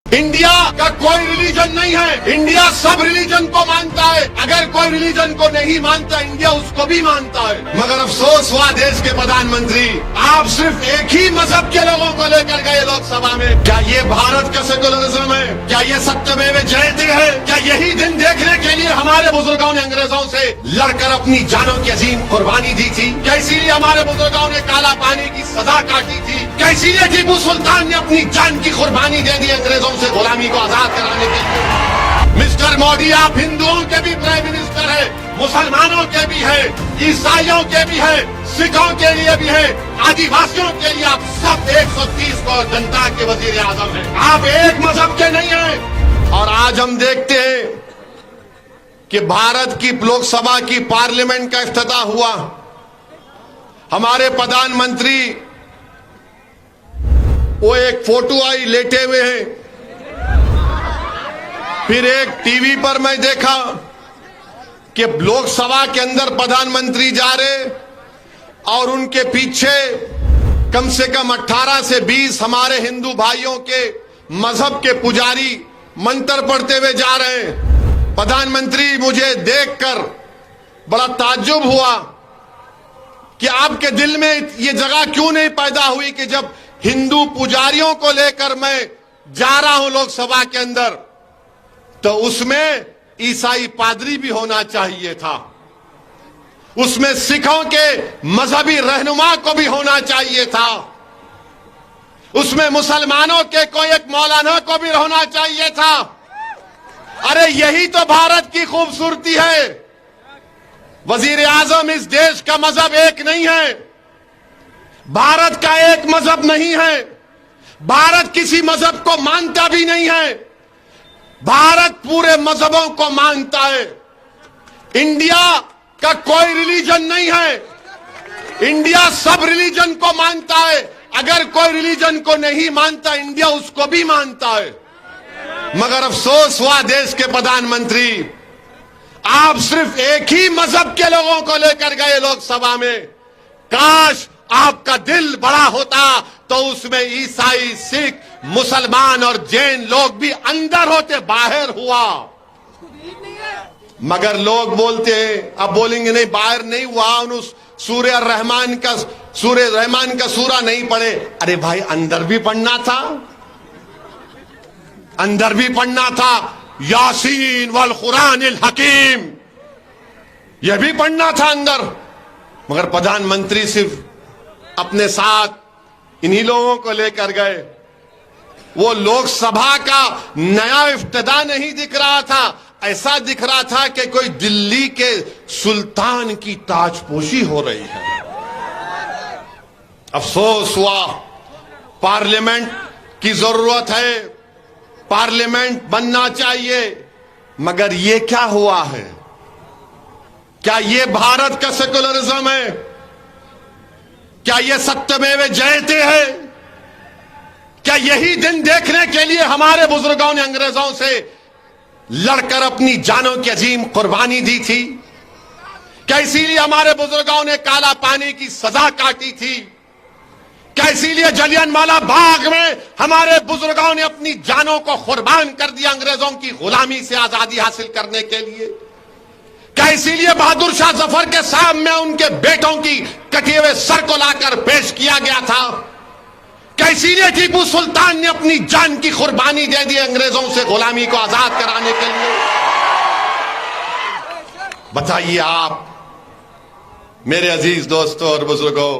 India का कोई religion नहीं है। इंडिया सब रिलीजन को मानता है। अगर कोई रिलीजन को नहीं मानता, इंडिया उसको भी मानता है। मगर अफसोस हुआ देश के प्रधानमंत्री, आप सिर्फ एक ही मजहब के लोगों को लेकर गए लोकसभा में। क्या ये भारत का सेकुलरिज्म है? क्या ये सत्यमेव जयते है? क्या यही दिन देखने के लिए हमारे बुजुर्गों ने अंग्रेजों से लड़कर अपनी जानों की अजीम कुर्बानी दी थी? क्या इसीलिए हमारे बुजुर्गों ने काला पानी की सजा काटी थी? क्या इसीलिए टीपू सुल्तान ने अपनी जान की कुर्बानी दे दी अंग्रेजों से गुलामी को आजाद कराने के लिए? मिस्टर मोदी, आप हिंदुओं के भी प्राइम मिनिस्टर है, मुसलमानों के भी है, ईसाइयों के भी है, सिखों के लिए भी है, आदिवासियों के लिए आप सब 130 करोड़ जनता के वजीर आजम हैं। आप एक मजहब के नहीं हैं। और आज हम देखते हैं कि भारत की लोकसभा की पार्लियामेंट का इफ्तिताह हुआ। हमारे प्रधानमंत्री, वो एक फोटो आई लेटे हुए हैं। फिर एक टीवी पर मैं देखा कि लोकसभा के अंदर प्रधानमंत्री जा रहे और उनके पीछे कम से कम 18 से 20 हमारे हिंदू भाइयों के मजहब के पुजारी मंत्र पढ़ते हुए जा रहे हैं। प्रधानमंत्री, मुझे देखकर बड़ा ताज्जुब हुआ कि आपके दिल में ये जगह क्यों नहीं पैदा हुई कि जब हिंदू पुजारियों को लेकर मैं जा रहा हूं लोकसभा के अंदर, तो उसमें ईसाई पादरी भी होना चाहिए था, उसमें सिखों के मजहबी रहनुमा को भी होना चाहिए था, उसमें मुसलमानों के कोई एक मौलाना को भी होना चाहिए था। अरे यही तो भारत की खूबसूरती है। वजीर आजम, इस देश का मजहब एक नहीं है, भारत का एक मजहब नहीं है, भारत किसी मजहब को मानता भी नहीं है, भारत पूरे मजहबों को मानता है। इंडिया का कोई रिलीजन नहीं है, इंडिया सब रिलीजन को मानता है। अगर कोई रिलीजन को नहीं मानता, इंडिया उसको भी मानता है। मगर अफसोस हुआ देश के प्रधानमंत्री, आप सिर्फ एक ही मजहब के लोगों को लेकर गए लोकसभा में। काश आपका दिल बड़ा होता तो उसमें ईसाई, सिख, मुसलमान और जैन लोग भी अंदर होते, बाहर हुआ। मगर लोग बोलते हैं, अब बोलेंगे नहीं बाहर नहीं हुआ, उस सूर्य रहमान का सूरा नहीं पढ़े। अरे भाई, अंदर भी पढ़ना था, अंदर भी पढ़ना था। यासीन वल कुरानिल हकीम, यह भी पढ़ना था अंदर। मगर प्रधानमंत्री सिर्फ अपने साथ इन्हीं लोगों को लेकर गए। वो लोकसभा का नया इफ्तिताह नहीं दिख रहा था, ऐसा दिख रहा था कि कोई दिल्ली के सुल्तान की ताजपोशी हो रही है। अफसोस हुआ, पार्लियामेंट की जरूरत है, पार्लियामेंट बनना चाहिए। मगर ये क्या हुआ है? क्या ये भारत का सेकुलरिज्म है? क्या ये सत्यमेव जयते है? क्या यही दिन देखने के लिए हमारे बुजुर्गों ने अंग्रेजों से लड़कर अपनी जानों की अजीम कुर्बानी दी थी? क्या इसीलिए हमारे बुजुर्गों ने काला पानी की सजा काटी थी? क्या इसीलिए जलियांवाला बाग में हमारे बुजुर्गों ने अपनी जानों को कुर्बान कर दिया अंग्रेजों की गुलामी से आजादी हासिल करने के लिए? क्या इसीलिए बहादुर शाह जफर के सामने उनके बेटों की कटे हुए सर को लाकर पेश किया गया था? क्या इसीलिए टीपू सुल्तान ने अपनी जान की कुर्बानी दे दी अंग्रेजों से गुलामी को आजाद कराने के लिए? बताइए आप मेरे अजीज दोस्तों और बुजुर्गों,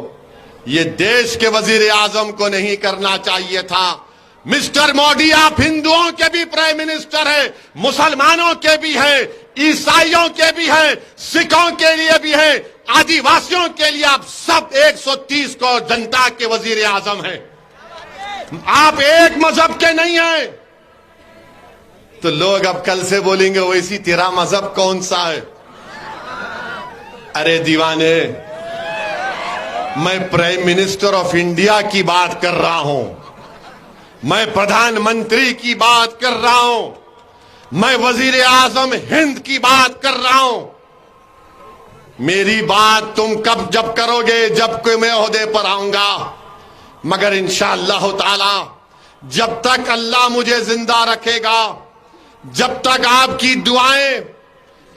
ये देश के वजीर आजम को नहीं करना चाहिए था। मिस्टर मोदी, आप हिंदुओं के भी प्राइम मिनिस्टर है, मुसलमानों के भी है, ईसाइयों के भी है, सिखों के लिए भी है, आदिवासियों के लिए आप सब 130 करोड़ जनता के वजीर आजम हैं। आप एक मजहब के नहीं हैं। तो लोग अब कल से बोलेंगे वैसी तेरा मजहब कौन सा है? अरे दीवाने, मैं प्राइम मिनिस्टर ऑफ इंडिया की बात कर रहा हूं, मैं प्रधानमंत्री की बात कर रहा हूं, मैं वजीर आजम हिंद की बात कर रहा हूं। मेरी बात तुम जब करोगे, जब कोई मैं ओहदे पर आऊंगा। मगर इंशाअल्लाह ताला जब तक अल्लाह मुझे जिंदा रखेगा, जब तक आपकी दुआएं,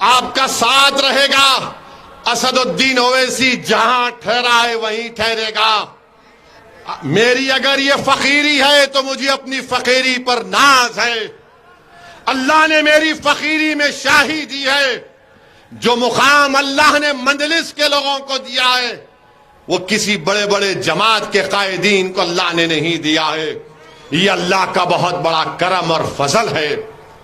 आपका साथ रहेगा, असदुद्दीन ओवैसी जहां ठहरा है वहीं ठहरेगा। मेरी अगर ये फकीरी है तो मुझे अपनी फकीरी पर नाज है। अल्लाह ने मेरी फकीरी में शाही दी है। जो मुकाम अल्लाह ने मंजलिस के लोगों को दिया है वो किसी बड़े बड़े जमात के कायदीन को अल्लाह ने नहीं दिया है। ये अल्लाह का बहुत बड़ा करम और फजल है।